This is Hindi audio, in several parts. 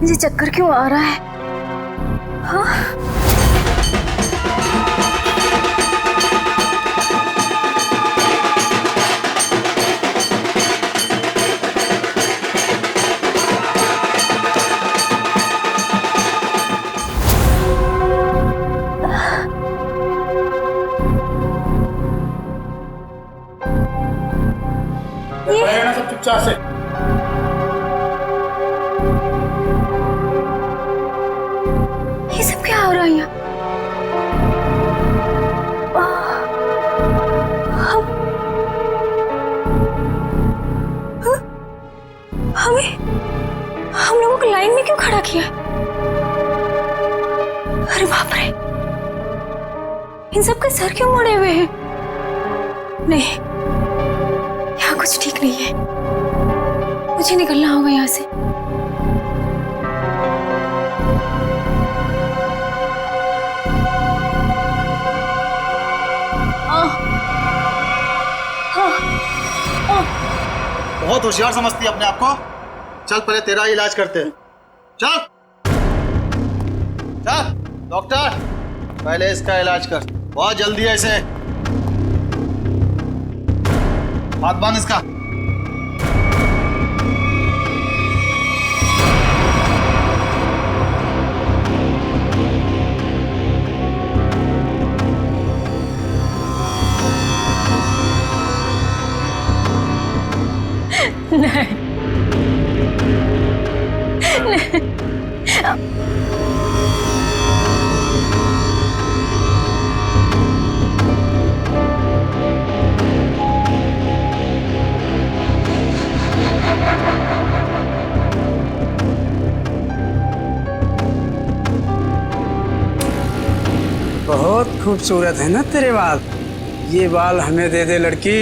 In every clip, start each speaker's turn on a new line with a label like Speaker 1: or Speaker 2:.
Speaker 1: मुझे चक्कर क्यों आ रहा है? हाँ?
Speaker 2: ये सब चुपचाप से।
Speaker 1: ये सब क्या हो रहा है यहाँ? हमें हम लोगों को लाइन में क्यों खड़ा किया? अरे बाप रे, इन सब के सर क्यों मुड़े हुए हैं? नहीं, यहाँ कुछ ठीक नहीं है। मुझे निकलना होगा यहाँ से।
Speaker 2: बहुत होशियार समझती है अपने आप को। चल पहले तेरा ही इलाज करते हैं। चल चल डॉक्टर, पहले इसका इलाज कर। बहुत जल्दी है इसे। हाथ बांध इसका।
Speaker 1: नहीं,
Speaker 3: बहुत खूबसूरत है ना तेरे बाल। ये बाल हमें दे दे लड़की।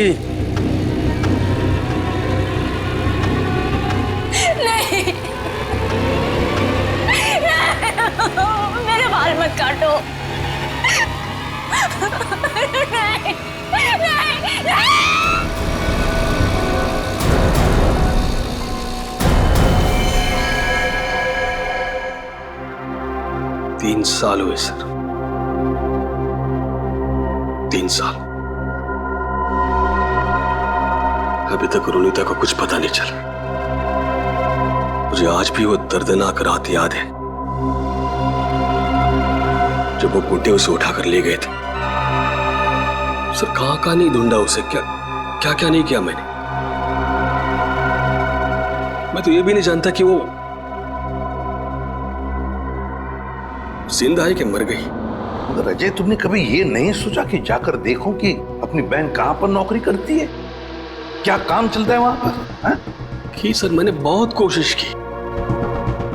Speaker 1: नहीं, मेरे बाल मत काटो। नहीं, नहीं, नहीं।
Speaker 4: 3 साल हुए सर, 3 साल। अभी तक रुनीता को कुछ पता नहीं चला। मुझे आज भी वो दर्दनाक रात याद है जब वो गुड्डे उसे उठाकर ले गए थे। सर कहां नहीं ढूंढा उसे, क्या क्या नहीं किया मैंने। मैं तो ये भी नहीं जानता कि वो जिंदा है कि मर गई।
Speaker 5: मगर अजय, तुमने कभी ये नहीं सोचा कि जाकर देखो कि अपनी बहन कहां पर नौकरी करती है, क्या काम चलता है वहां पर?
Speaker 4: की सर, मैंने बहुत कोशिश की।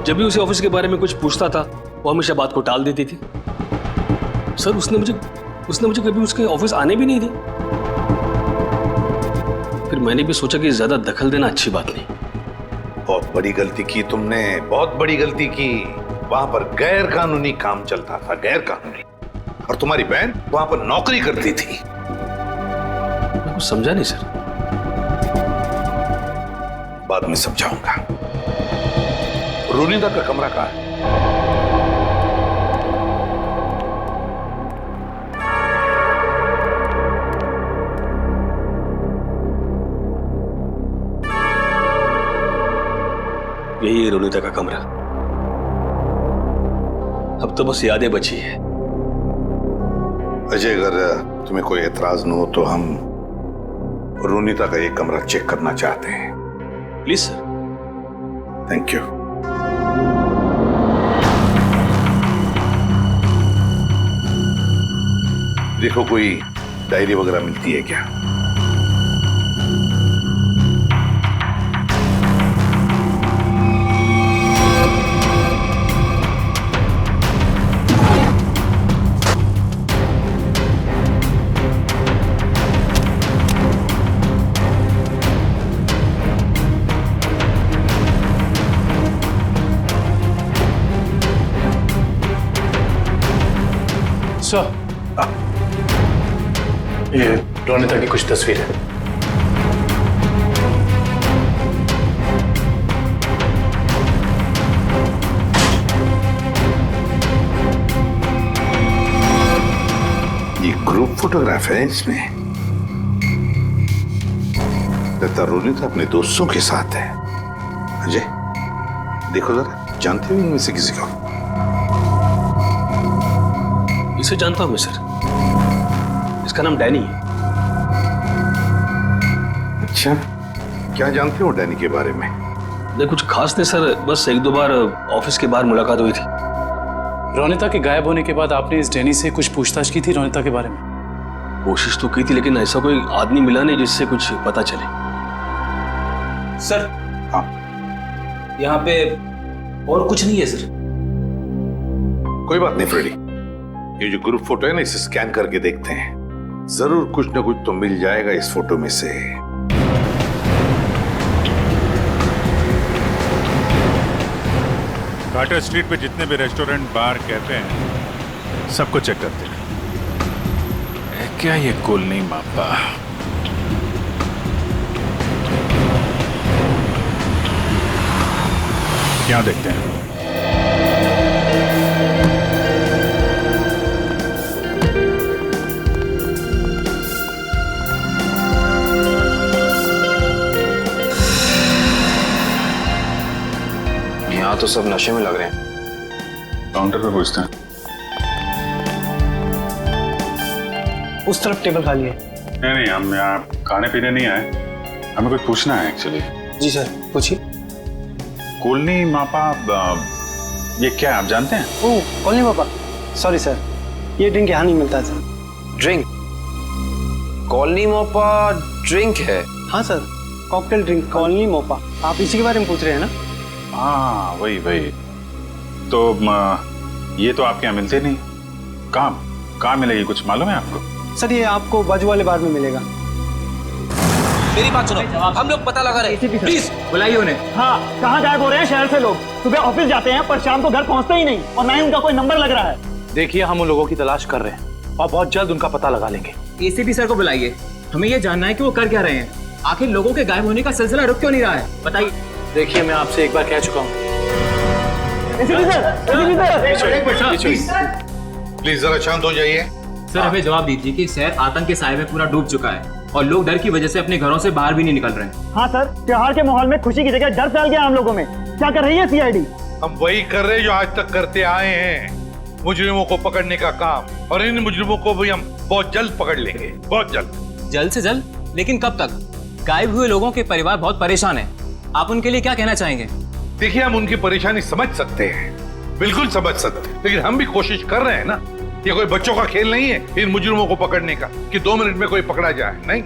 Speaker 4: जब भी उसे ऑफिस के बारे में कुछ पूछता था वो हमेशा बात को टाल देती थी। सर उसने मुझे कभी उसके ऑफिस आने भी नहीं दी। फिर मैंने भी सोचा कि ज्यादा दखल देना अच्छी बात नहीं।
Speaker 5: बहुत बड़ी गलती की तुमने, बहुत बड़ी गलती की। वहां पर गैर कानूनी काम चलता था, गैर कानूनी। और तुम्हारी बहन वहां पर नौकरी करती थी।
Speaker 4: मैं कुछ समझा नहीं सर।
Speaker 5: बाद में समझाऊंगा। रुनीता का कमरा कहां है?
Speaker 4: यही है रुनीता का कमरा। अब तो बस यादें बची है।
Speaker 5: अजय, अगर तुम्हें कोई एतराज न हो तो हम रुनीता का ये कमरा चेक करना चाहते हैं।
Speaker 4: Please sir.
Speaker 5: Thank you. देखो कोई डायरी वगैरह मिलती है क्या?
Speaker 2: सर, ये रुनीता की कुछ तस्वीर है।
Speaker 5: फोटोग्राफ है इसमें। लगता रोनिता अपने दोस्तों के साथ है। अजय देखो जरा, जानते हो इनमें से किसी को?
Speaker 4: इसे जानता हूं मैं सर, इसका नाम डैनी है।
Speaker 5: अच्छा, क्या जानते हो डैनी के बारे में?
Speaker 4: नहीं कुछ खास नहीं सर, बस एक दो बार ऑफिस के बाहर मुलाकात हुई थी।
Speaker 6: रोनिता के गायब होने के बाद आपने इस डैनी से कुछ पूछताछ की थी रोनिता के बारे में?
Speaker 4: कोशिश तो की थी, लेकिन ऐसा कोई आदमी मिला नहीं जिससे कुछ पता चले।
Speaker 7: सर
Speaker 5: हाँ,
Speaker 7: यहाँ पे और कुछ नहीं है सर।
Speaker 5: कोई बात नहीं फ्रेडी, ये जो ग्रुप फोटो है ना, इसे स्कैन करके देखते हैं, जरूर कुछ ना कुछ तो मिल जाएगा इस फोटो में से।
Speaker 8: कार्टर स्ट्रीट पे जितने भी रेस्टोरेंट, बार, कैफे हैं, सबको चेक करते हैं। क्या ये कुल नहीं मापा? क्या देखते हैं?
Speaker 7: यहाँ तो सब नशे में लग रहे हैं।
Speaker 8: काउंटर पे पूछते हैं।
Speaker 6: उस तरफ टेबल खाली है।
Speaker 8: नहीं, हम यहाँ खाने पीने नहीं आए, हमें कुछ पूछना है एक्चुअली।
Speaker 6: जी सर, पूछिए।
Speaker 8: कोलनी मापा, ये क्या है आप जानते हैं?
Speaker 6: ओह, कॉलोनी पापा, सॉरी सर, ये ड्रिंक यहाँ नहीं मिलता है sir.
Speaker 7: Drink? Colony Mopa drink है?
Speaker 6: हाँ sir, cocktail drink colony Mopa. आप इसी के बारे में पूछ रहे हैं ना?
Speaker 8: हाँ वही। तो ये तो आपके यहाँ मिलते नहीं। कहाँ मिलेगी, कुछ मालूम है आपको?
Speaker 6: सर ये आपको बाजू वाले बार में मिलेगा।
Speaker 7: मेरी बात सुनो, हम लोग पता लगा रहे हैं, प्लीज बुलाइए उन्हें।
Speaker 9: हाँ, कहाँ गायब हो रहे हैं शहर से लोग? सुबह ऑफिस जाते हैं पर शाम को घर पहुँचते ही नहीं, और ना ही उनका कोई नंबर लग रहा है।
Speaker 6: देखिए, हम उन लोगों की तलाश कर रहे हैं और बहुत जल्द उनका पता लगा लेंगे।
Speaker 10: एसीपी सर को बुलाइए, हमें ये जानना है कि वो कर क्या रहे हैं। आखिर लोगों के गायब होने का सिलसिला रुक क्यों नहीं रहा है, बताइए।
Speaker 6: देखिए, मैं आपसे एक बार कह चुका हूँ।
Speaker 5: प्लीज जरा शांत हो जाइए।
Speaker 10: सर हमें जवाब दीजिए कि शहर आतंक के साए में पूरा डूब चुका है और लोग डर की वजह से अपने घरों से बाहर भी नहीं निकल रहे हैं।
Speaker 9: हाँ सर, त्योहार के माहौल में खुशी की जगह डर फैल गया हम लोगों में। क्या कर रही है सीआईडी?
Speaker 5: हम वही कर रहे हैं जो आज तक करते आए हैं, मुजरिमों को पकड़ने का काम, और इन मुजरिमों को भी हम बहुत जल्द पकड़ लेंगे, बहुत जल्द।
Speaker 10: जल्द से जल्द? लेकिन कब तक? गायब हुए लोगों के परिवार बहुत परेशान है, आप उनके लिए क्या कहना चाहेंगे?
Speaker 5: देखिए, हम उनकी परेशानी समझ सकते हैं, बिल्कुल समझ सकते हैं, लेकिन हम भी कोशिश कर रहे हैं ना। ये कोई बच्चों का खेल नहीं है इन मुजरिमों को पकड़ने का कि 2 मिनट में कोई पकड़ा जाए। नहीं,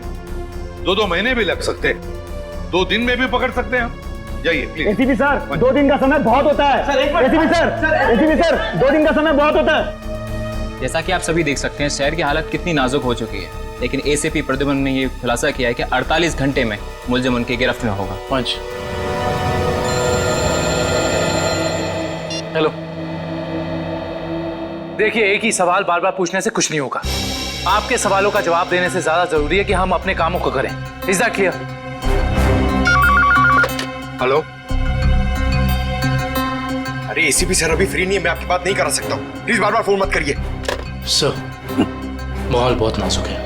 Speaker 5: 2 महीने भी लग सकते हैं, 2 दिन में भी पकड़ सकते हैं हम। जाइए प्लीज।
Speaker 9: एसीपी सर, 2 दिन का समय बहुत होता है। एसीपी सर, 2 दिन का समय बहुत होता है।
Speaker 10: जैसा कि आप सभी देख सकते हैं, शहर की हालत कितनी नाजुक हो चुकी है, लेकिन एसीपी प्रद्युम्न ने ये खुलासा किया है कि 48 घंटे में मुलजिम उनकी गिरफ्त में होगा।
Speaker 6: पंच। हेलो, देखिए, एक ही सवाल बार बार पूछने से कुछ नहीं होगा। आपके सवालों का जवाब देने से ज्यादा जरूरी है कि हम अपने कामों को करें। Is that clear?
Speaker 5: हेलो।
Speaker 11: अरे एसीपी सर अभी फ्री नहीं है, मैं आपकी बात नहीं करा सकता हूँ, प्लीज बार बार फोन मत करिए।
Speaker 12: सर, माहौल बहुत नाजुक है,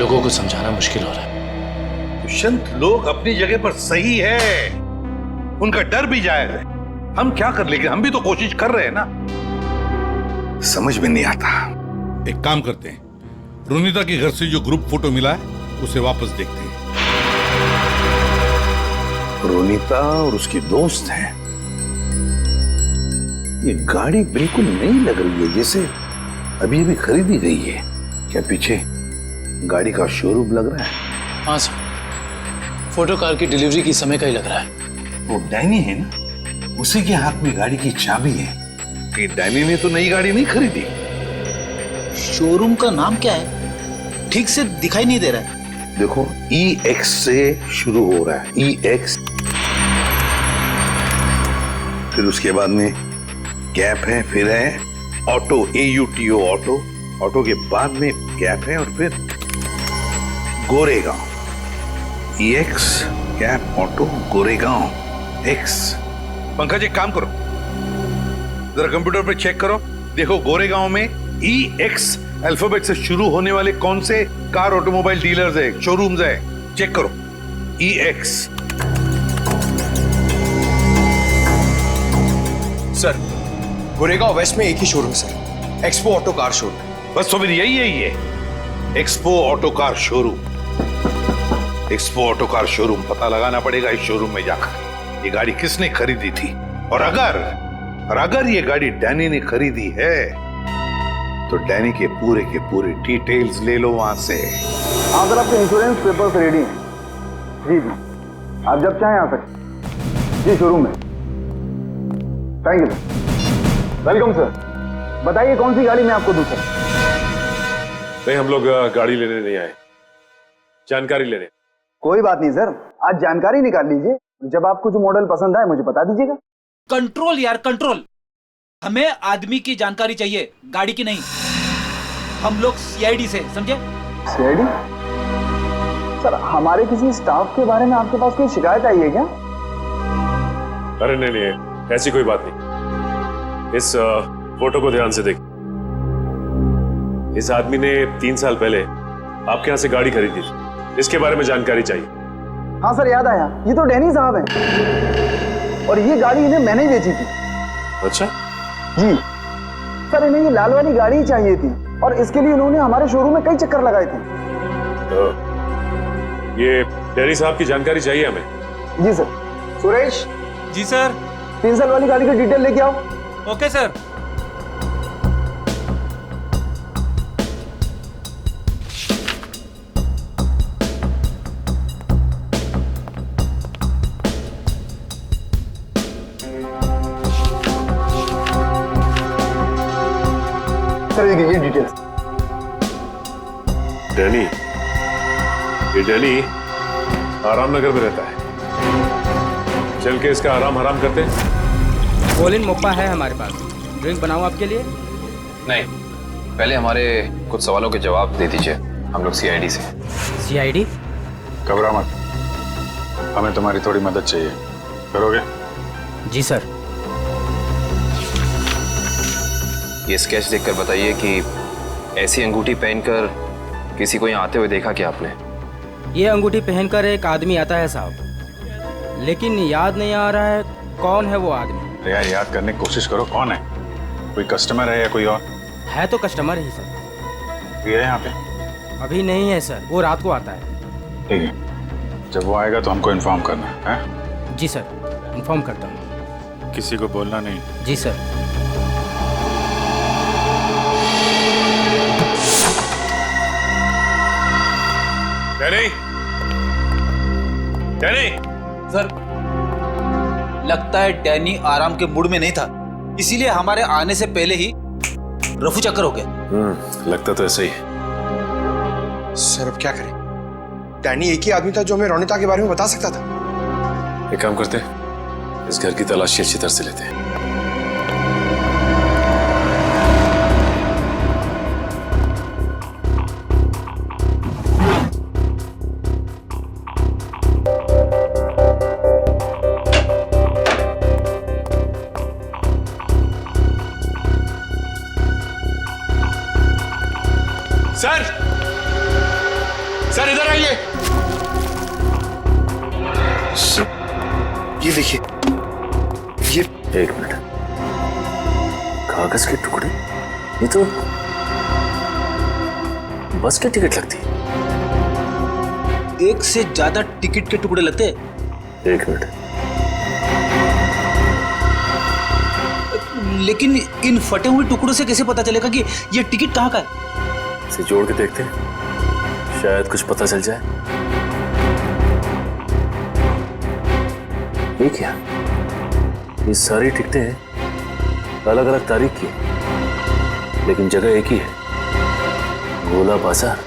Speaker 12: लोगों को समझाना मुश्किल हो रहा है।
Speaker 5: दुष्यंत, लोग अपनी जगह पर सही है, उनका डर भी जायज है। हम क्या कर लेंगे, हम भी तो कोशिश कर रहे हैं ना। समझ में नहीं आता।
Speaker 8: एक काम करते हैं, रोनिता के घर से जो ग्रुप फोटो मिला है उसे वापस देखते हैं।
Speaker 5: रोनिता और उसकी दोस्त हैं। ये गाड़ी बिल्कुल नई लग रही है, जैसे अभी अभी खरीदी गई है। क्या पीछे गाड़ी का शोरूम लग रहा है?
Speaker 12: हाँ सर, फोटो कार की डिलीवरी की समय का ही लग रहा है।
Speaker 5: वो डैनी है ना, उसी के हाथ में गाड़ी की चाबी है। कि डैनी ने तो नई गाड़ी नहीं खरीदी।
Speaker 11: शोरूम का नाम क्या है? ठीक से दिखाई नहीं दे रहा है।
Speaker 5: देखो, EX से शुरू हो रहा है, EX, फिर उसके बाद में गैप है, फिर है ऑटो, AUTO ऑटो, ऑटो के बाद में गैप है, और फिर Goregaon, EX gap auto Goregaon X। Pankaj, एक काम करो, जरा कंप्यूटर पे चेक करो, देखो गोरेगांव में EX अल्फाबेट से शुरू होने वाले कौन से कार ऑटोमोबाइल डीलर्स है, शोरूम्स है, चेक करो। EX।
Speaker 7: सर गोरेगांव वेस्ट में एक ही showroom sir, expo auto car showroom.
Speaker 5: बस तो फिर यही है ये expo auto car showroom. Expo auto car showroom पता लगाना पड़ेगा इस शोरूम में जाकर ये गाड़ी किसने खरीदी थी, और अगर ये गाड़ी डैनी ने खरीदी है तो डैनी के पूरे डिटेल्स ले लो वहां से।
Speaker 9: हाँ सर, आपके इंश्योरेंस पेपर्स रेडी हैं। जी जी, आप जब चाहें आ सकते जी शोरूम में। Thank you sir. Welcome sir. बताइए कौन सी गाड़ी मैं आपको दूं सर?
Speaker 13: नहीं, हम लोग गाड़ी लेने नहीं आए, जानकारी लेने।
Speaker 9: कोई बात नहीं सर, आज जानकारी निकाल लीजिए। जब आपको जो मॉडल पसंद आए मुझे बता दीजिएगा।
Speaker 11: कंट्रोल यार कंट्रोल, हमें आदमी की जानकारी चाहिए, गाड़ी की नहीं। हम लोग CID से, समझे?
Speaker 9: CID? सर हमारे किसी स्टाफ के बारे में आपके पास कोई शिकायत आई है क्या?
Speaker 13: अरे नहीं, ऐसी कोई बात नहीं। इस फोटो को ध्यान से देख। इस आदमी ने 3 साल पहले आपके यहाँ से गाड़ी खरीदी थी, इसके बारे में जानकारी चाहिए।
Speaker 9: हाँ सर, याद आया, ये तो डैनी साहब हैं और ये गाड़ी इन्हें मैंने ही बेची थी।
Speaker 13: अच्छा
Speaker 9: जी सर, इन्हें ये लाल वाली गाड़ी ही चाहिए थी और इसके लिए इन्होंने हमारे शोरूम में कई चक्कर लगाए थे।
Speaker 13: तो ये डैनी साहब की जानकारी चाहिए हमें।
Speaker 9: जी सर। सुरेश।
Speaker 11: जी सर।
Speaker 9: 3 साल वाली गाड़ी की डिटेल लेके आओ।
Speaker 11: Okay sir.
Speaker 9: सर ये डिटेल्स।
Speaker 13: डैनी, ये डैनी आराम नगर में रहता है, चल के इसका आराम हराम करते हैं।
Speaker 10: कोलिन मोप्पा है हमारे पास, ड्रिंक बनाऊं आपके लिए?
Speaker 7: नहीं, पहले हमारे कुछ सवालों के जवाब दे दीजिए, हम लोग CID से।
Speaker 10: CID?
Speaker 8: घबरा मत, हमें तुम्हारी थोड़ी मदद चाहिए, करोगे?
Speaker 10: जी सर।
Speaker 7: ये स्केच देखकर बताइए कि ऐसी अंगूठी पहनकर किसी को यहाँ आते हुए देखा क्या आपने?
Speaker 10: ये अंगूठी पहनकर एक आदमी आता है साहब, लेकिन याद नहीं आ रहा है कौन है वो आदमी।
Speaker 8: यार याद करने की कोशिश करो, कौन है? कोई कस्टमर है या कोई और?
Speaker 10: है तो कस्टमर ही सर।
Speaker 8: ये है यहाँ पे?
Speaker 10: अभी नहीं है सर, वो रात को आता है।
Speaker 8: ठीक है, जब वो आएगा तो हमको इन्फॉर्म करना है।
Speaker 10: जी सर, इन्फॉर्म करता हूँ।
Speaker 8: किसी को बोलना नहीं।
Speaker 10: जी सर।
Speaker 13: डैनी
Speaker 11: सर, लगता है डैनी आराम के मूड में नहीं था, इसीलिए हमारे आने से पहले ही रफू चक्कर हो गया।
Speaker 13: लगता तो ऐसा ही है।
Speaker 7: सर अब क्या करें? डैनी एक ही आदमी था जो हमें रोनिता के बारे में बता सकता था।
Speaker 13: एक काम करते हैं, इस घर की तलाशी अच्छी तरह से लेते हैं।
Speaker 7: सर, सर इधर आइए।
Speaker 2: ये देखिए, ये
Speaker 13: 1 मिनट, कागज के टुकड़े? ये तो बस की टिकट लगती है।
Speaker 11: एक से ज्यादा टिकट के टुकड़े लगते हैं।
Speaker 13: 1 मिनट,
Speaker 11: लेकिन इन फटे हुए टुकड़ों से कैसे पता चलेगा कि ये टिकट कहाँ का है?
Speaker 13: इसे जोड़ के देखते हैं, शायद कुछ पता चल जाए। ये क्या? ये सारी टिकटें अलग अलग तारीख की, लेकिन जगह एक ही है, गोला बाजार।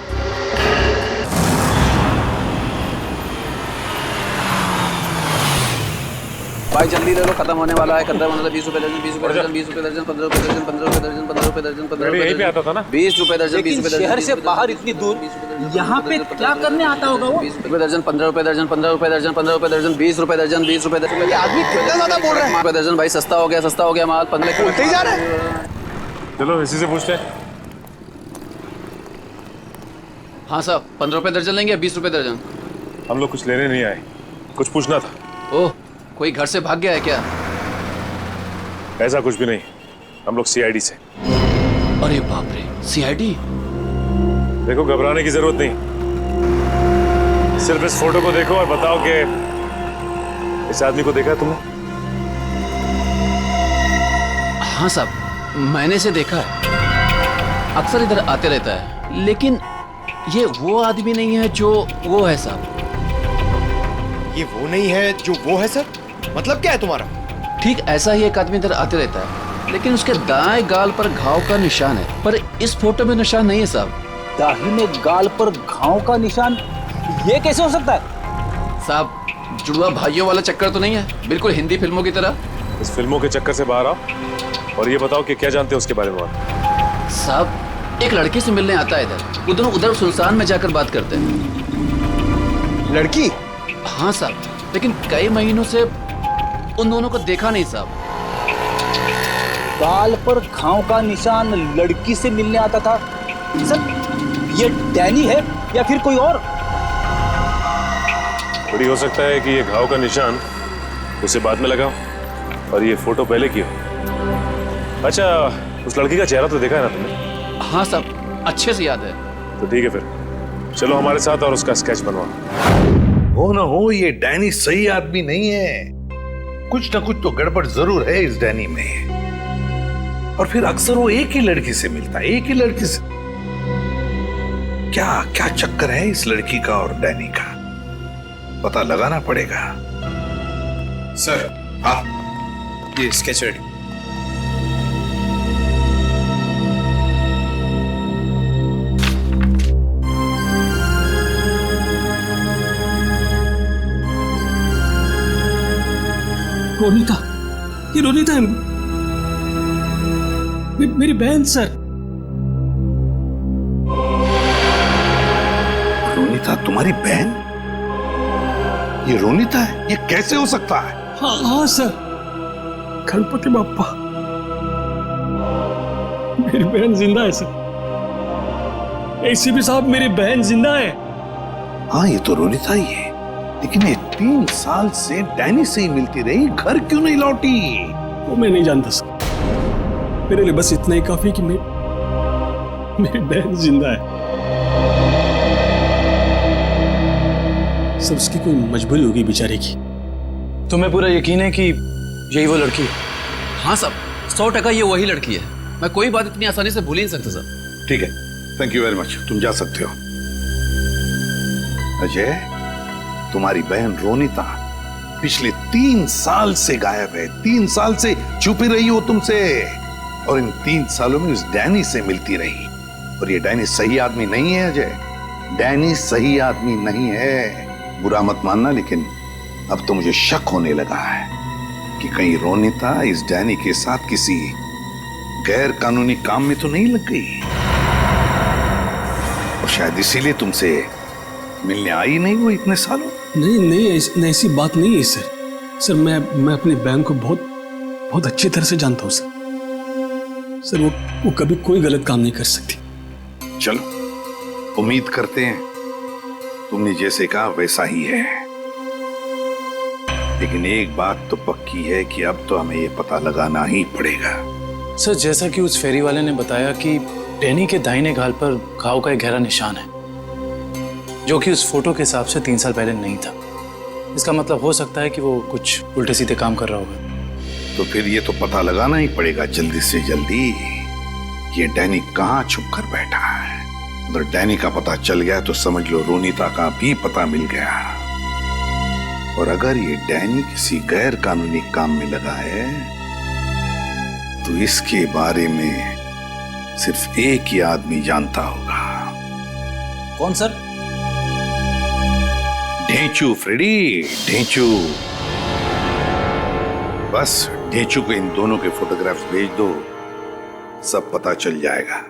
Speaker 11: भाई जल्दी ले लो, खत्म होने वाला है। 15 मतलब 20 रुपए दर्जन, 20 रुपए दर्जन, 20 रुपए दर्जन, 15 रुपए दर्जन, 15 रुपए दर्जन, 15 रुपए दर्जन, 15 रुपए
Speaker 13: यहीं पे आता था ना?
Speaker 11: 20 रुपए दर्जन, 20 रुपए दर्जन। शहर से बाहर इतनी दूर यहाँ पे क्या करने आता होगा वो? 20 रुपए दर्जन, 15 रुपए दर्जन, 15 रुपए दर्जन, 15 रुपए दर्जन, 20 रुपए दर्जन, 20 रुपए दर्जन। ये आदमी कितना ज्यादा बोल रहा है। रुपए दर्जन भाई, सस्ता हो गया माल। 15 बोलते ही जा रहे हैं।
Speaker 13: चलो इसी से पूछते हैं।
Speaker 11: हाँ साहब, 15 रुपए दर्जन लेंगे या 20 रुपए दर्जन?
Speaker 13: हम लोग कुछ लेने नहीं आए, कुछ पूछना था।
Speaker 11: ओह, कोई घर से भाग गया है क्या?
Speaker 13: ऐसा कुछ भी नहीं, हम लोग सीआईडी से।
Speaker 11: अरे बाप रे, सीआईडी?
Speaker 13: देखो घबराने की जरूरत नहीं, सिर्फ इस फोटो को देखो और बताओ कि इस आदमी को देखा तुमने?
Speaker 11: हाँ साहब, मैंने इसे देखा है, अक्सर इधर आते रहता है, लेकिन ये वो आदमी नहीं है जो वो है साहब।
Speaker 2: ये वो नहीं है जो वो है सर? मतलब क्या है तुम्हारा?
Speaker 11: ठीक ऐसा ही एक आदमी इधर आते रहता है, लेकिन उसके दाएं गाल पर घाव का निशान है, पर इस फोटो में निशान नहीं है साहब।
Speaker 14: दाहिने गाल पर घाव का निशान? ये कैसे हो सकता है
Speaker 11: साहब? जुड़वा भाइयों वाला चक्कर तो नहीं है, बिल्कुल हिंदी फिल्मों की तरह?
Speaker 13: इस फिल्मों के चक्कर से बाहर आओ और ये बताओ कि क्या जानते हो उसके बारे में।
Speaker 11: साहब, एक लड़की से मिलने आता है इधर, उधर सुनसान में जाकर बात करते हैं।
Speaker 2: लड़की?
Speaker 11: हाँ साहब, लेकिन कई महीनों से उन दोनों को देखा नहीं साहब।
Speaker 14: गाल पर घाव का निशान, लड़की से मिलने आता था सर। ये डैनी है या फिर कोई और?
Speaker 13: बड़ी हो सकता है कि ये घाव का निशान उसे बाद में लगा और ये फोटो पहले की हो। अच्छा, उस लड़की का चेहरा तो देखा है ना तुमने?
Speaker 11: हाँ साहब, अच्छे से याद है।
Speaker 13: तो ठीक है, फिर चलो हमारे साथ और उसका स्केच बनवाओ।
Speaker 5: हो ना हो, ये डैनी सही आदमी नहीं है, कुछ ना कुछ तो गड़बड़ जरूर है इस डैनी में। और फिर अक्सर वो एक ही लड़की से मिलता है, एक ही लड़की से। क्या क्या चक्कर है इस लड़की का और डैनी का, पता लगाना पड़ेगा।
Speaker 2: सर, हाँ, ये स्केच रेडी।
Speaker 4: रोनिता, ये रोनिता है, मेरी बहन सर।
Speaker 5: रोनिता तुम्हारी बहन? ये रोनिता है? ये कैसे हो सकता है?
Speaker 4: हाँ सर, गणपति बाप्पा, मेरी बहन जिंदा है सर। एसीपी साहब, मेरी बहन जिंदा है।
Speaker 5: हाँ, ये तो रोनिता ही है, लेकिन ये 3 साल से डैनी से ही मिलती रही, घर क्यों नहीं लौटी?
Speaker 4: वो मैं नहीं जानता सर, मेरे लिए बस इतना ही काफी कि मेरी बहन जिंदा है। सब उसकी कोई मजबूरी होगी बेचारे की।
Speaker 6: तुम्हें पूरा यकीन है कि यही वो लड़की है?
Speaker 11: हाँ साहब, 100% ये वही लड़की है। मैं कोई बात इतनी आसानी से भूल ही नहीं सकता सर।
Speaker 5: ठीक है, थैंक यू वेरी मच, तुम जा सकते हो। अजय, तुम्हारी बहन रोनिता पिछले 3 साल से गायब है, 3 साल से छुपी रही हो तुमसे, और इन 3 सालों में उस डैनी से मिलती रही। और ये डैनी सही आदमी नहीं है अजय, डैनी सही आदमी नहीं है। बुरा मत मानना, लेकिन अब तो मुझे शक होने लगा है कि कहीं रोनिता इस डैनी के साथ किसी गैर कानूनी काम में तो नहीं लग गई, और शायद इसीलिए तुमसे मिलने आई नहीं वो इतने सालों।
Speaker 4: नहीं, ऐसी बात नहीं है सर। मैं अपनी बहन को बहुत अच्छी तरह से जानता हूँ सर। वो कभी कोई गलत काम नहीं कर सकती।
Speaker 5: चलो, उम्मीद करते हैं तुमने जैसे कहा वैसा ही है, लेकिन एक बात तो पक्की है कि अब तो हमें ये पता लगाना ही पड़ेगा।
Speaker 6: सर, जैसा कि उस फेरी वाले ने बताया कि डैनी के दाहिने गाल पर घाव का एक गहरा निशान है, जो कि उस फोटो के हिसाब से 3 साल पहले नहीं था। इसका मतलब हो सकता है कि वो कुछ उल्टे सीधे काम कर रहा होगा।
Speaker 5: तो फिर ये तो पता लगाना ही पड़ेगा जल्दी से जल्दी, ये डैनी कहाँ छुप कर बैठा है। अगर डैनी का पता चल गया तो समझ लो रोनिता का भी पता मिल गया। और अगर ये डैनी किसी गैर कानूनी काम में लगा है तो इसके बारे में सिर्फ एक ही आदमी जानता होगा।
Speaker 14: कौन सर?
Speaker 5: ढेंचू फ्रेडी, ढेंचू। बस ढेंचू को इन दोनों के फोटोग्राफ्स भेज दो, सब पता चल जाएगा।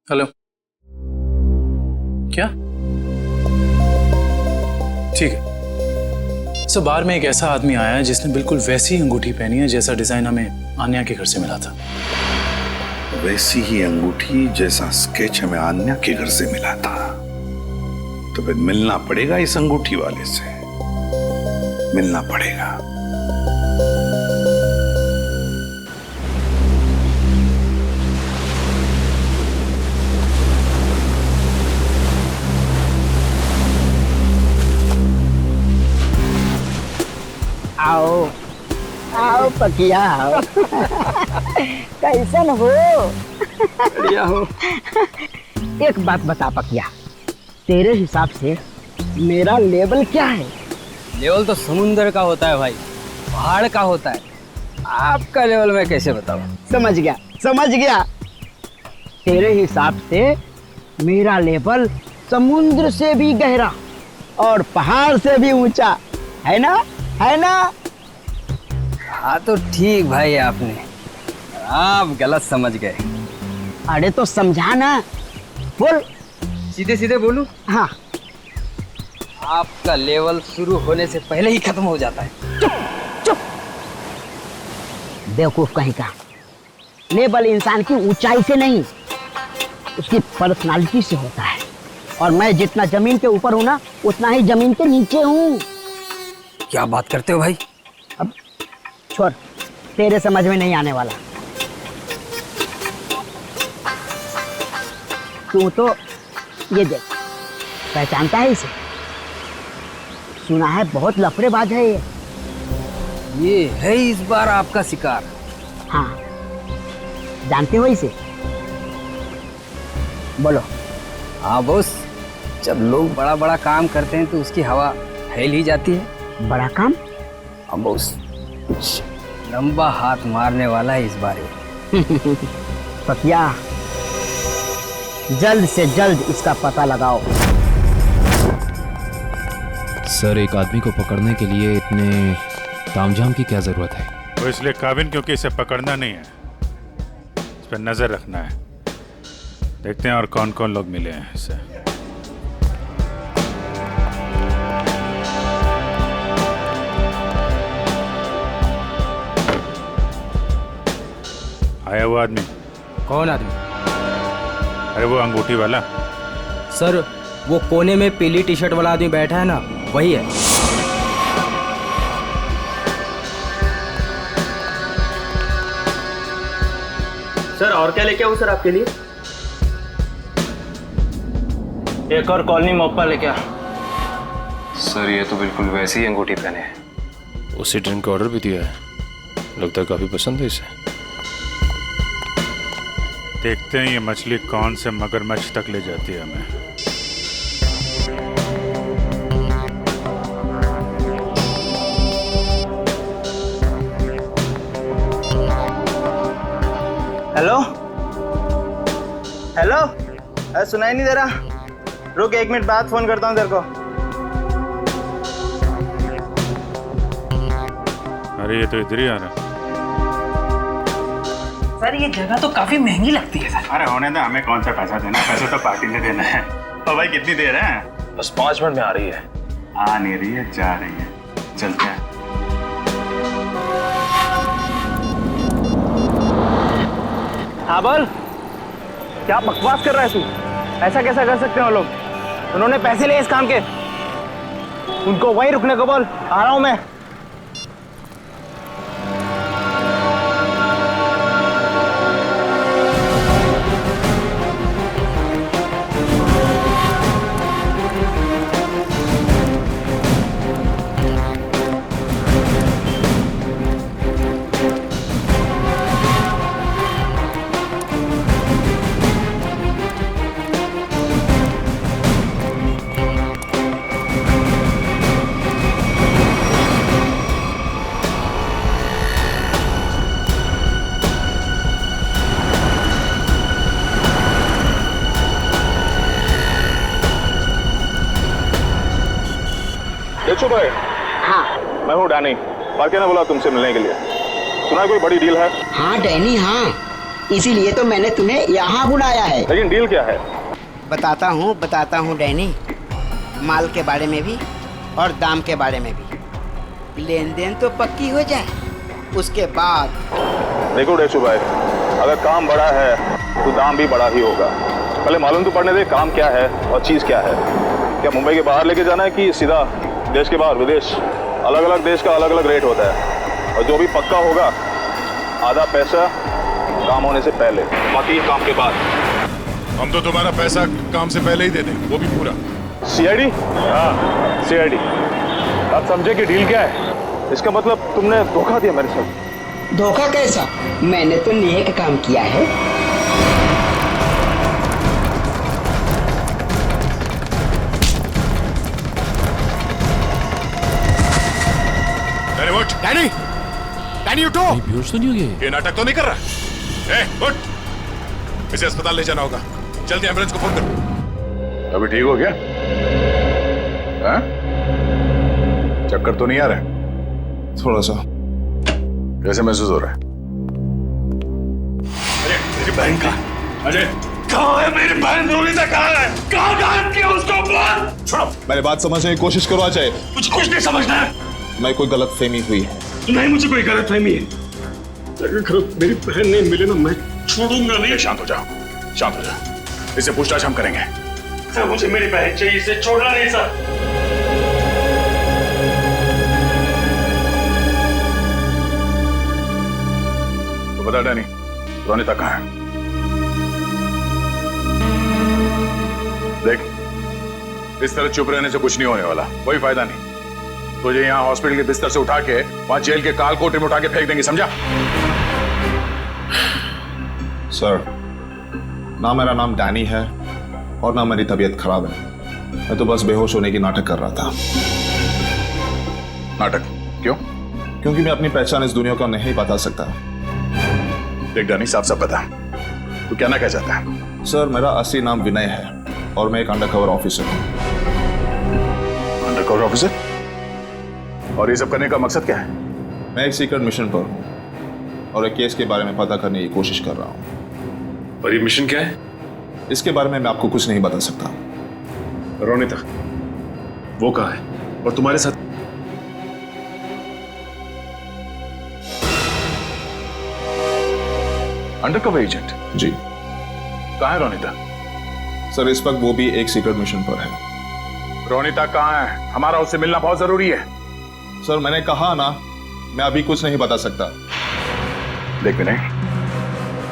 Speaker 6: हेलो, क्या? ठीक है सर, बार में एक ऐसा आदमी आया है जिसने बिल्कुल वैसी अंगूठी पहनी है जैसा डिजाइन हमें आन्या के घर से मिला था।
Speaker 5: वैसी ही अंगूठी जैसा स्केच हमें आन्या के घर से मिला था, तो फिर मिलना पड़ेगा इस अंगूठी वाले से, मिलना पड़ेगा।
Speaker 15: आओ आओ पकिया आओ। कैसन हो? बढ़िया हो। एक बात बता पकिया, तेरे हिसाब से मेरा लेवल क्या है?
Speaker 14: लेवल तो समुंदर का होता है भाई, पहाड़ का होता है। आपका लेवल मैं कैसे बताऊं?
Speaker 15: समझ गया समझ गया। तेरे हिसाब से मेरा लेवल समुद्र से भी गहरा और पहाड़ से भी ऊंचा है ना? है ना?
Speaker 14: हाँ तो ठीक भाई, आपने आप गलत समझ गए।
Speaker 15: अरे तो समझा ना, बोल।
Speaker 14: सीधे सीधे बोलूं?
Speaker 15: हाँ।
Speaker 14: आपका लेवल शुरू होने से पहले ही खत्म हो जाता है।
Speaker 15: चुप चुप, बेवकूफ कहीं का। लेवल इंसान की ऊंचाई से नहीं, उसकी पर्सनालिटी से होता है। और मैं जितना जमीन के ऊपर हूं ना, उतना ही जमीन के नीचे हूं।
Speaker 14: क्या बात करते हो भाई?
Speaker 15: अब छोड़, तेरे समझ में नहीं आने वाला। तू तो ये देख, पहचानता है इसे? सुना है बहुत लफड़ेबाज है
Speaker 14: ये है इस बार आपका शिकार।
Speaker 15: हाँ, जानते हो इसे? बोलो।
Speaker 14: हाँ बॉस, जब लोग बड़ा बड़ा काम करते हैं तो उसकी हवा फैल ही जाती है।
Speaker 15: बड़ा काम?
Speaker 14: हाँ बॉस, कुछ लंबा हाथ मारने वाला है इस बार।
Speaker 15: पकिया, जल्द से जल्द इसका पता लगाओ।
Speaker 16: सर, एक आदमी को पकड़ने के लिए इतने तामझाम की क्या जरूरत है?
Speaker 8: वो इसलिए काबिन क्योंकि इसे पकड़ना नहीं है, इस पर नजर रखना है। देखते हैं और कौन कौन लोग मिले हैं इससे। आया वो आदमी?
Speaker 14: कौन आदमी?
Speaker 8: अरे वो अंगूठी वाला।
Speaker 14: सर, वो कोने में पीली टी शर्ट वाला आदमी बैठा है ना, वही है।
Speaker 17: सर, और क्या लेके आऊं सर आपके लिए?
Speaker 10: एक और कॉलोनी मोप्पा लेके आ।
Speaker 7: सर, ये तो बिल्कुल वैसी ही अंगूठी पहने है।
Speaker 13: उसी ड्रिंक का ऑर्डर भी दिया है, लगता है काफी पसंद है इसे।
Speaker 8: देखते हैं ये मछली कौन से मगरमच्छ तक ले जाती है हमें।
Speaker 17: हेलो हेलो, अरे सुनाई नहीं दे रहा? रुक, 1 मिनट बाद फोन करता हूँ तेरे को।
Speaker 8: अरे ये तो इधर ही आ रहा है।
Speaker 17: सर, ये जगह तो काफी महंगी लगती है सर।
Speaker 8: अरे होने दे, हमें कौन सा पैसा देना है, पैसा तो पार्टी ने देना है। और भाई कितनी देर है?
Speaker 13: बस 5 मिनट में आ रही है।
Speaker 8: आ नहीं रही है, जा रही है। चलते हैं।
Speaker 17: हाँ बोल, क्या बकवास कर रहा है तू? ऐसा कैसा कर सकते हो लोग? उन्होंने पैसे लिए इस काम के, उनको वहीं रुकने को बोल। आ रहा हूं मैं।
Speaker 9: देखो भाई।
Speaker 15: हाँ,
Speaker 9: मैं हूँ डैनी। पार्टी ने बोला तुमसे मिलने के लिए। सुना कोई बड़ी डील है?
Speaker 15: हाँ डैनी, हाँ, इसीलिए तो मैंने तुम्हें यहाँ बुलाया है।
Speaker 9: लेकिन डील क्या है?
Speaker 15: बताता हूँ डैनी। माल के बारे में भी और दाम के बारे में भी। लेन देन तो पक्की हो जाए, उसके बाद।
Speaker 9: देखो डेशू भाई, अगर काम बड़ा है तो दाम भी बड़ा ही होगा। पहले मालूम तो पड़ने दे काम क्या है और चीज़ क्या है। क्या मुंबई के बाहर लेके जाना है कि सीधा देश के बाहर विदेश? अलग अलग देश का अलग अलग रेट होता है और जो भी पक्का होगा आधा पैसा काम होने से पहले, बाकी काम के बाद।
Speaker 8: हम तो तुम्हारा पैसा काम से पहले ही दे देंगे, वो भी पूरा।
Speaker 9: सीआईडी? हाँ सीआईडी। आप समझे कि डील क्या है? इसका मतलब तुमने धोखा दिया मेरे साथ।
Speaker 15: धोखा कैसा? मैंने तो नेक काम किया है।
Speaker 8: अरे उठ डैनी, डैनी उठो।
Speaker 16: बेहोश तो नहीं हो गए?
Speaker 8: ये नाटक तो नहीं कर रहा? उठ, इसे अस्पताल ले जाना होगा। जल्दी एम्बुलेंस को फोन करो। अभी ठीक हो गया? हाँ? चक्कर तो नहीं आ रहा?
Speaker 9: थोड़ा सा।
Speaker 8: कैसे महसूस हो रहा है? अरे मेरी बहन का अजय कहाँ है? मेरी बहन रोनिता कहाँ है? कहाँ गायब किया उसको? बोल। छोड़ो।
Speaker 9: मेरी बात समझने की कोशिश करो अजय।
Speaker 8: मुझे कुछ नहीं समझना है।
Speaker 9: मैं कोई गलत फहमी हुई है?
Speaker 8: नहीं, मुझे कोई गलत फहमी है। अगर मेरी बहन नहीं मिले ना, मैं छोड़ूंगा नहीं। शांत हो जाओ, शांत हो जाओ। इससे पूछताछ हम करेंगे। सर मुझे मेरी बहन चाहिए, इसे छोड़ना नहीं सर। तो बता डैनी, रोनिता कहाँ है? देख, इस तरह चुप रहने से कुछ नहीं होने वाला, कोई फायदा नहीं। तुझे यहाँ हॉस्पिटल के बिस्तर से उठा के वहां जेल के काल कोठरी में उठा के फेंक देंगे, समझा?
Speaker 9: सर, ना मेरा नाम डैनी है और ना मेरी तबीयत खराब है। मैं तो बस बेहोश होने की नाटक कर रहा था।
Speaker 8: नाटक? क्यों?
Speaker 9: क्योंकि मैं अपनी पहचान इस दुनिया को नहीं बता सकता।
Speaker 8: देख डैनी, साफ साफ बता, तू क्या ना कह चाहता है?
Speaker 9: सर, मेरा असली नाम विनय है और मैं एक अंडरकवर ऑफिसर हूँ।
Speaker 8: Undercover officer? और ये सब करने का मकसद क्या है?
Speaker 9: मैं एक सीक्रेट मिशन पर हूँ और एक केस के बारे में पता करने की कोशिश कर रहा हूँ।
Speaker 13: और ये मिशन क्या है?
Speaker 9: इसके बारे में मैं आपको कुछ नहीं बता सकता।
Speaker 13: रोनिता वो कहाँ है और तुम्हारे साथ?
Speaker 8: Undercover agent?
Speaker 9: जी।
Speaker 8: कहाँ है रोनिता?
Speaker 9: सर, इस वक्त वो भी एक सीक्रेट मिशन पर है।
Speaker 8: रोनिता कहाँ है? हमारा उससे मिलना बहुत जरूरी है।
Speaker 9: सर, मैंने कहा ना, मैं अभी कुछ नहीं बता सकता।
Speaker 8: देख विनय,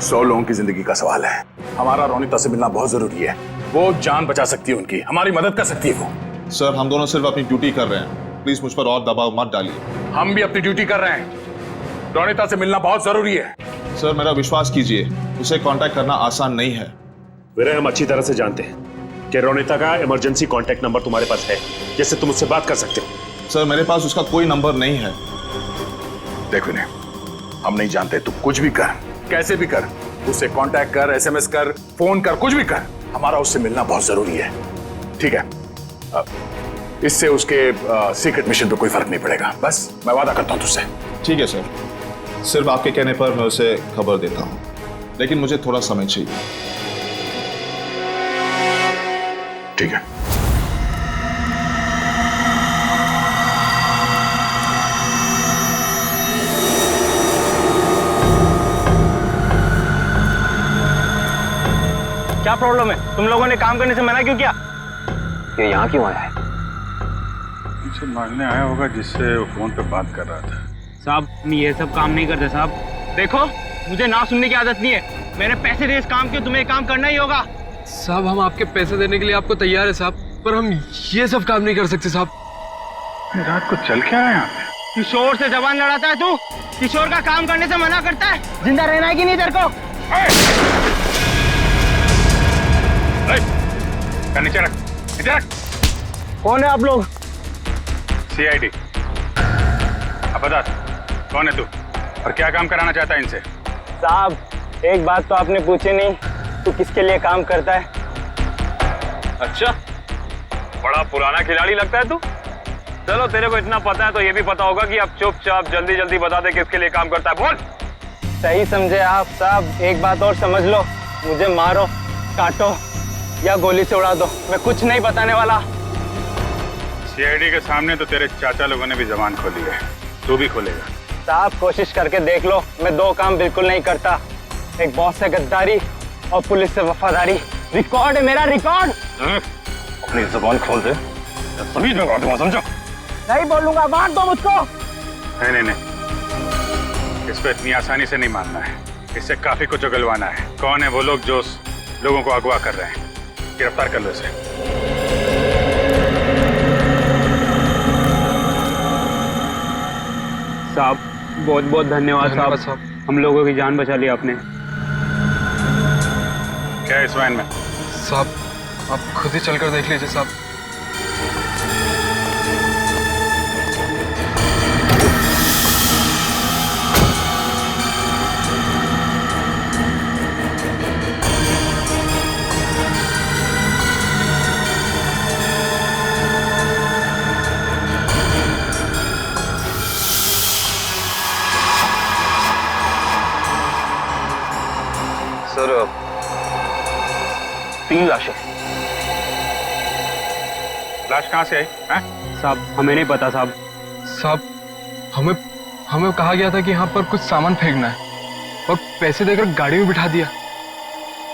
Speaker 8: 100 लोगों की जिंदगी का सवाल है। हमारा रोनिता से मिलना बहुत जरूरी है। वो जान बचा सकती है उनकी, हमारी मदद कर सकती है वो।
Speaker 9: सर, हम दोनों सिर्फ अपनी ड्यूटी कर रहे हैं। प्लीज मुझ पर और दबाव मत डालिए।
Speaker 8: हम भी अपनी ड्यूटी कर रहे हैं। रोनिता से मिलना बहुत जरूरी है।
Speaker 9: सर, मेरा विश्वास कीजिए, उसे कांटेक्ट करना आसान नहीं है।
Speaker 13: विनय, हम अच्छी तरह से जानते हैं कि रोनिता का इमरजेंसी कांटेक्ट नंबर तुम्हारे पास है, जिससे तुम उससे बात कर सकते हो।
Speaker 9: सर, मेरे पास उसका कोई नंबर नहीं है।
Speaker 8: देख विनय, हम नहीं जानते, तू कुछ भी कर, कैसे भी कर, उससे कांटेक्ट कर, एसएमएस कर, फोन कर, कुछ भी कर, हमारा उससे मिलना बहुत जरूरी है। ठीक है? इससे उसके सीक्रेट मिशन पे कोई फर्क नहीं पड़ेगा। बस मैं वादा करता हूं तुझसे।
Speaker 9: ठीक है सर, सिर्फ आपके कहने पर मैं उसे खबर देता हूं, लेकिन मुझे थोड़ा समय चाहिए।
Speaker 8: ठीक है।
Speaker 17: क्या प्रॉब्लम है? तुम लोगों ने काम करने से मना क्यों किया?
Speaker 7: ये यहाँ क्यों आया है?
Speaker 8: मुझे मारने आया होगा, जिससे वो फोन पे बात कर रहा था।
Speaker 17: साहब, ये सब काम नहीं करते साहब। देखो, मुझे ना सुनने की आदत नहीं है। मैंने पैसे दे इस काम के, तुम्हें काम करना ही होगा।
Speaker 18: साहब, हम आपके पैसे देने के लिए आपको तैयार है साहब, पर हम ये सब काम नहीं कर सकते साहब।
Speaker 8: रात को चल क्या है यहाँ पे?
Speaker 17: किशोर से जबान लड़ाता है तू? किशोर का काम करने से मना करता है? जिंदा रहना है कि नहीं तेरे को?
Speaker 8: नीचे रख, नीचे रख।
Speaker 17: कौन है आप लोग?
Speaker 8: सीआईडी। अब बता, कौन है तू और क्या काम कराना चाहता है इनसे?
Speaker 17: साहब, एक बात तो आपने पूछी नहीं, तू किसके लिए काम करता है?
Speaker 8: अच्छा, बड़ा पुराना खिलाड़ी लगता है तू। चलो, तेरे को इतना पता है तो ये भी पता होगा कि अब चुपचाप जल्दी जल्दी बता दे किसके लिए काम करता है। बोल।
Speaker 17: सही समझे आप साहब। एक बात और समझ लो, मुझे मारो, काटो या गोली से उड़ा दो, मैं कुछ नहीं बताने वाला।
Speaker 8: सीआईडी के सामने तो तेरे चाचा लोगों ने भी जबान खोली है, तू भी खोलेगा?
Speaker 17: साहब, कोशिश करके देख लो, मैं दो काम बिल्कुल नहीं करता। एक बॉस से गद्दारी और पुलिस से वफादारी रिकॉर्ड है मेरा, रिकॉर्ड।
Speaker 8: अपनी जुबान खोल दे, सभी में दूंगा, समझो?
Speaker 17: नहीं बोलूंगा, मार दो मुझको।
Speaker 8: नहीं, इसको इतनी आसानी से नहीं मानना है, इससे काफी कुछ उगलवाना है। कौन है वो लोग जो लोगों को अगवा कर रहे हैं? गिरफ्तार कर लो इसे।
Speaker 17: साहब बहुत बहुत धन्यवाद साहब, हम लोगों की जान बचा ली आपने।
Speaker 8: क्या है इस वैन में?
Speaker 18: साहब आप खुद ही चलकर देख लीजिए साहब।
Speaker 7: सर
Speaker 17: 3 लाशें।
Speaker 8: लाश कहाँ से आई?
Speaker 17: साहब हमें नहीं पता साहब।
Speaker 18: साहब हमें कहा गया था कि यहाँ पर कुछ सामान फेंकना है और पैसे देकर गाड़ी में बिठा दिया,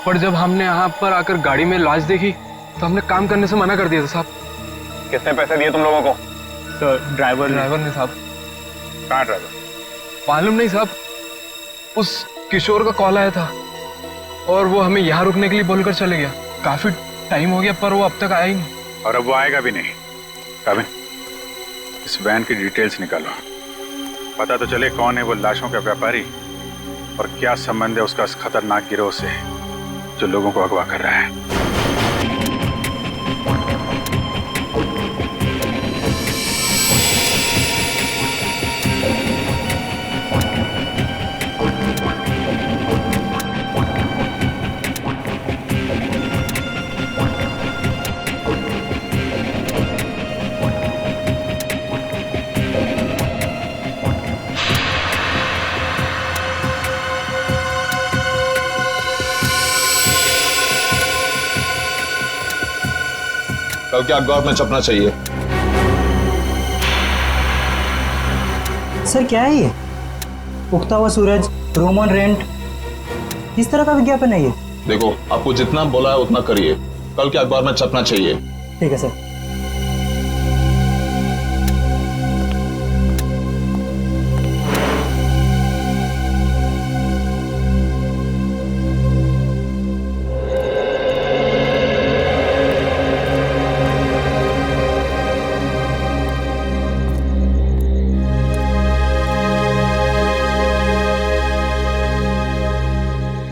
Speaker 18: पर जब हमने यहाँ पर आकर गाड़ी में लाश देखी तो हमने काम करने से मना कर दिया था साहब।
Speaker 17: कितने पैसे दिए तुम लोगों को? सर ड्राइवर
Speaker 18: ने साहब।
Speaker 8: कहाँ ड्राइवर?
Speaker 18: मालूम नहीं साहब, उस किशोर का कॉल आया था और वो हमें यहाँ रुकने के लिए बोलकर चले गया। काफी टाइम हो गया पर वो अब तक आया ही नहीं।
Speaker 8: और अब वो आएगा भी नहीं। काबिन, इस वैन की डिटेल्स निकालो, पता तो चले कौन है वो लाशों का व्यापारी और क्या संबंध है उसका इस खतरनाक गिरोह से जो लोगों को अगवा कर रहा है।
Speaker 9: कल के अखबार में छपना चाहिए।
Speaker 19: सर क्या है ये? उगता हुआ सूरज, रूम ऑन रेंट, इस तरह का विज्ञापन है ये?
Speaker 9: देखो, आपको जितना बोला है उतना करिए, कल के अखबार में छपना चाहिए।
Speaker 19: ठीक है सर।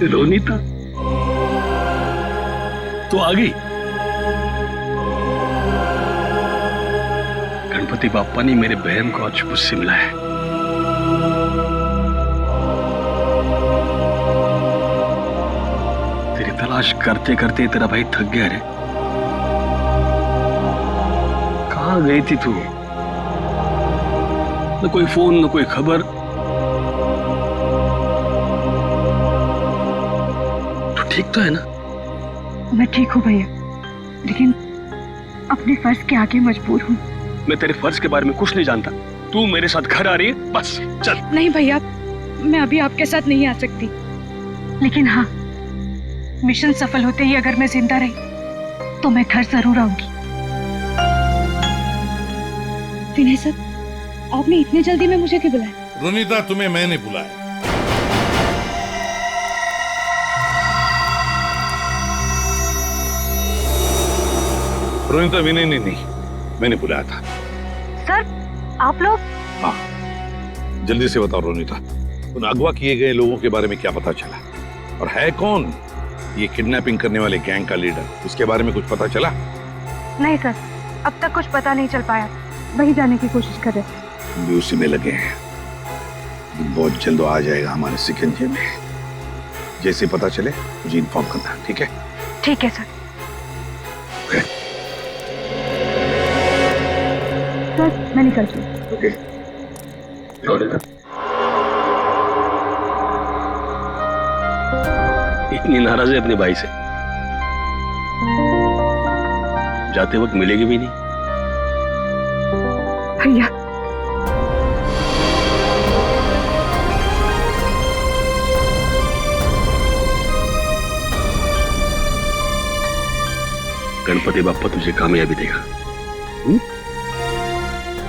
Speaker 4: रोनीता तो आ गई। गणपति बापा ने मेरे बहन को आज मुझसे मिलाया है। तेरी तलाश करते करते तेरा भाई थक गया रे। कहाँ गई थी तू? न कोई फोन न कोई खबर। ठीक तो है ना?
Speaker 20: मैं ठीक हूँ भैया, लेकिन अपने फर्ज के आगे मजबूर हूँ।
Speaker 4: मैं तेरे फर्ज के बारे में कुछ नहीं जानता। तू मेरे साथ घर आ रही है, बस चल।
Speaker 20: नहीं भैया, मैं अभी आपके साथ नहीं आ सकती, लेकिन हाँ, मिशन सफल होते ही अगर मैं जिंदा रही तो मैं घर जरूर आऊंगी। विनय सर, आपने इतनी जल्दी में मुझे क्यों बुलाया?
Speaker 5: रोनीता, तुम्हें मैंने बुलाया। रोनीता, विनय ने नहीं, मैंने बुलाया था।
Speaker 20: सर आप लोग?
Speaker 5: हाँ, जल्दी से बताओ रोनीता, उन अगवा किए गए लोगों के बारे में क्या पता चला? और है कौन ये किडनैपिंग करने वाले गैंग का लीडर? उसके बारे में कुछ पता चला?
Speaker 20: नहीं सर, अब तक कुछ पता नहीं चल पाया, वही जाने की कोशिश कर रहे।
Speaker 5: हम भी उसी में लगे हैं, बहुत जल्द आ जाएगा हमारे सिकंजे में। जैसे पता चले मुझे इन्फॉर्म करना, ठीक है?
Speaker 20: ठीक है सर। सर मैं निकलती हूँ।
Speaker 5: ओके।
Speaker 4: इतनी नाराज है अपने भाई से, जाते वक्त मिलेगी भी नहीं।
Speaker 20: भैया
Speaker 4: गणपति बाप्पा तुझे कामयाबी देगा।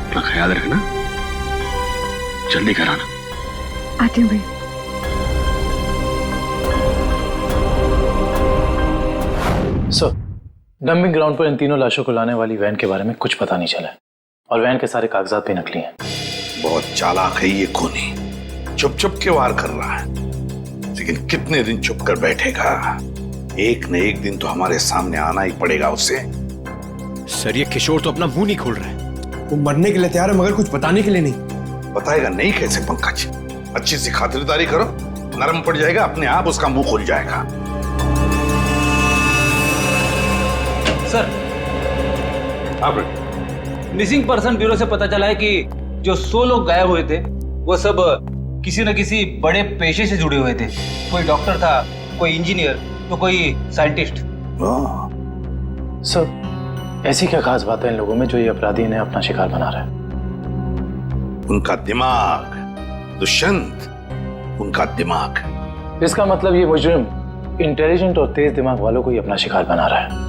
Speaker 4: अपना ख्याल रखना, जल्दी घर आना।
Speaker 20: आती हूँ भैया।
Speaker 6: सर, डंपिंग ग्राउंड पर इन तीनों लाशों को लाने वाली वैन के बारे में कुछ पता नहीं चला है और वैन के सारे कागजात भी नकली हैं।
Speaker 5: बहुत चालाक है ये खूनी, चुप चुप के वार कर रहा है, लेकिन कितने दिन चुप कर बैठेगा? एक न एक दिन तो हमारे सामने आना ही पड़ेगा उसे।
Speaker 21: सर, ये किशोर तो अपना मुंह नहीं खोल रहा है। वो मरने के लिए तैयार है मगर कुछ बताने के लिए नहीं।
Speaker 5: बताएगा नहीं कैसे पंकज? अच्छी सी खातिरदारी करो, नरम पड़ जाएगा, अपने आप उसका मुंह खुल जाएगा।
Speaker 14: सर, मिसिंग पर्सन ब्यूरो से पता चला है कि जो 100 लोग गायब हुए थे वो सब किसी न किसी बड़े पेशे से जुड़े हुए थे। कोई डॉक्टर था, कोई इंजीनियर, तो कोई साइंटिस्ट।
Speaker 6: सर, ऐसी क्या खास बात है इन लोगों में जो ये अपराधी इन्हें अपना शिकार बना रहा है?
Speaker 5: उनका दिमाग दुष्यंत, उनका दिमाग।
Speaker 6: इसका मतलब ये मुजरिम इंटेलिजेंट और तेज दिमाग वालों को ही अपना शिकार बना रहा है।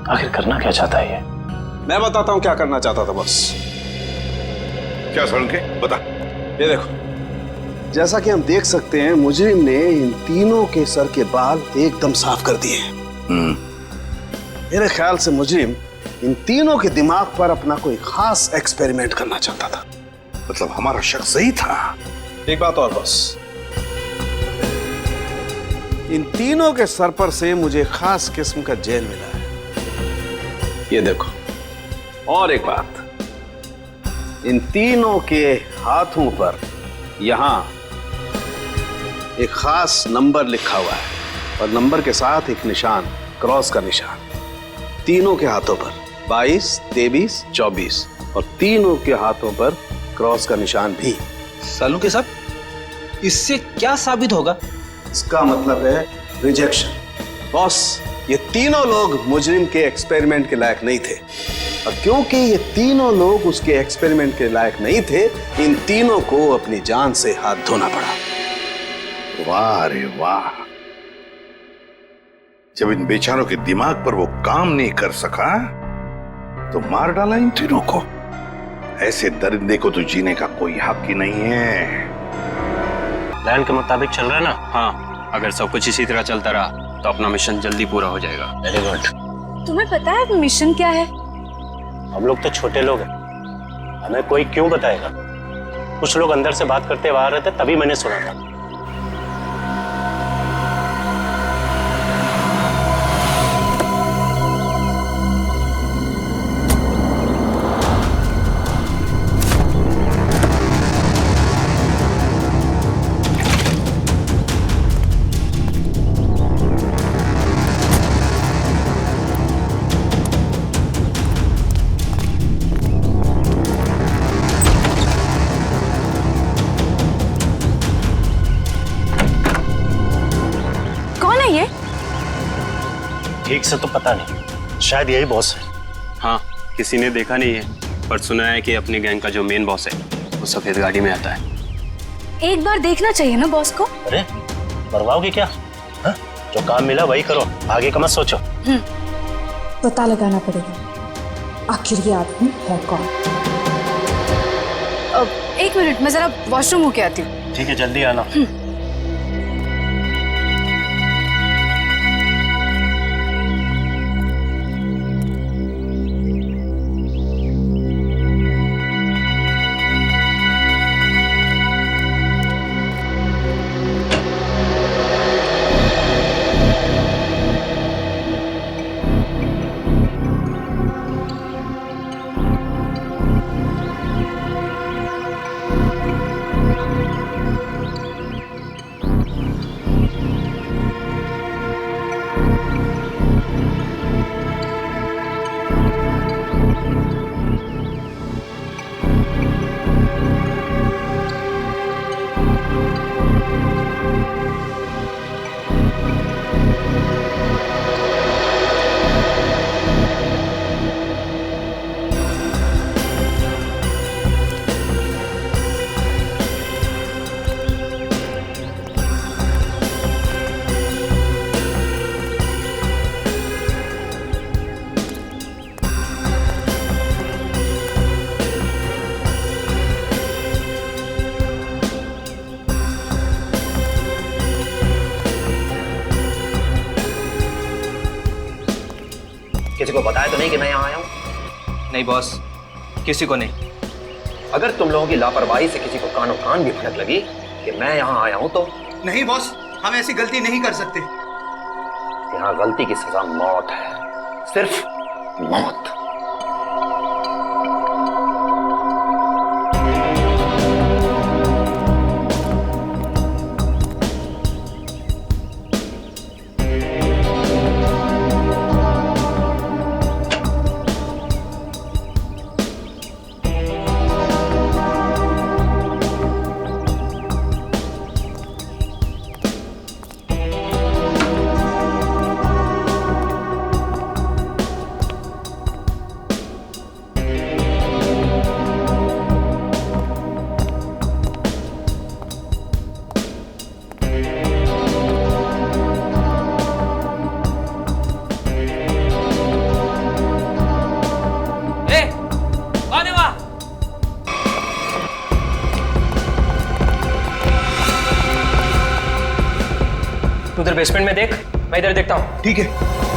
Speaker 6: आखिर करना क्या चाहता है ये?
Speaker 9: मैं बताता हूं क्या करना चाहता था बॉस।
Speaker 5: क्या सड़के बता।
Speaker 9: ये देखो, जैसा कि हम देख सकते हैं मुजरिम ने इन तीनों के सर के बाल एकदम साफ कर दिए। मेरे ख्याल से मुजरिम इन तीनों के दिमाग पर अपना कोई खास एक्सपेरिमेंट करना चाहता था।
Speaker 5: मतलब हमारा शक सही था।
Speaker 9: एक बात और बॉस, इन तीनों के सर पर से मुझे खास किस्म का जेल मिला है। ये देखो, और एक बात, इन तीनों के हाथों पर यहां एक खास नंबर लिखा हुआ है और नंबर के साथ एक निशान, क्रॉस का निशान। तीनों के हाथों पर 22, 23, 24 और तीनों के हाथों पर क्रॉस का निशान भी।
Speaker 14: सालू के साथ इससे क्या साबित होगा?
Speaker 9: इसका मतलब है रिजेक्शन। बॉस, ये तीनों लोग मुजरिम के एक्सपेरिमेंट के लायक नहीं थे और क्योंकि ये तीनों लोग उसके एक्सपेरिमेंट के लायक नहीं थे, इन तीनों को अपनी जान से हाथ धोना पड़ा।
Speaker 5: वाह रे वाह, जब इन बेचारों के दिमाग पर वो काम नहीं कर सका तो मार डाला इन तीनों को। ऐसे दरिंदे को तो जीने का कोई हक ही नहीं है।
Speaker 22: प्लान के मुताबिक चल रहा है ना? हाँ, अगर सब कुछ इसी तरह चलता रहा तो अपना मिशन जल्दी पूरा हो जाएगा। Very good.
Speaker 1: तुम्हें पता है मिशन क्या है?
Speaker 21: हम लोग तो छोटे लोग हैं, हमें कोई क्यों बताएगा? कुछ लोग अंदर से बात करते हुए आ रहे थे, तभी मैंने सुना था। ठीक से तो पता नहीं, शायद यही बॉस है।
Speaker 22: हाँ, किसी ने देखा नहीं है पर सुना है कि अपनी गैंग का जो मेन बॉस है वो सफेद गाड़ी में आता है।
Speaker 1: एक बार देखना चाहिए ना बॉस को।
Speaker 21: अरे मरवाओगे क्या? हा? जो काम मिला वही करो, आगे का मत सोचो।
Speaker 20: पता लगाना पड़ेगा आखिर ये आदमी है कौन।
Speaker 1: एक मिनट, मैं जरा वॉशरूम होके आती हूँ।
Speaker 21: ठीक है, जल्दी आना।
Speaker 7: को बताया तो नहीं कि मैं यहाँ आया हूँ?
Speaker 10: नहीं बॉस, किसी को नहीं।
Speaker 7: अगर तुम लोगों की लापरवाही से किसी को कानों कान भी भनक लगी कि मैं यहाँ आया हूँ तो?
Speaker 11: नहीं बॉस, हम ऐसी गलती नहीं कर सकते।
Speaker 7: यहाँ गलती की सजा मौत है, सिर्फ मौत।
Speaker 10: तू उधर बेसमेंट में देख, मैं इधर देखता हूँ।
Speaker 11: ठीक है।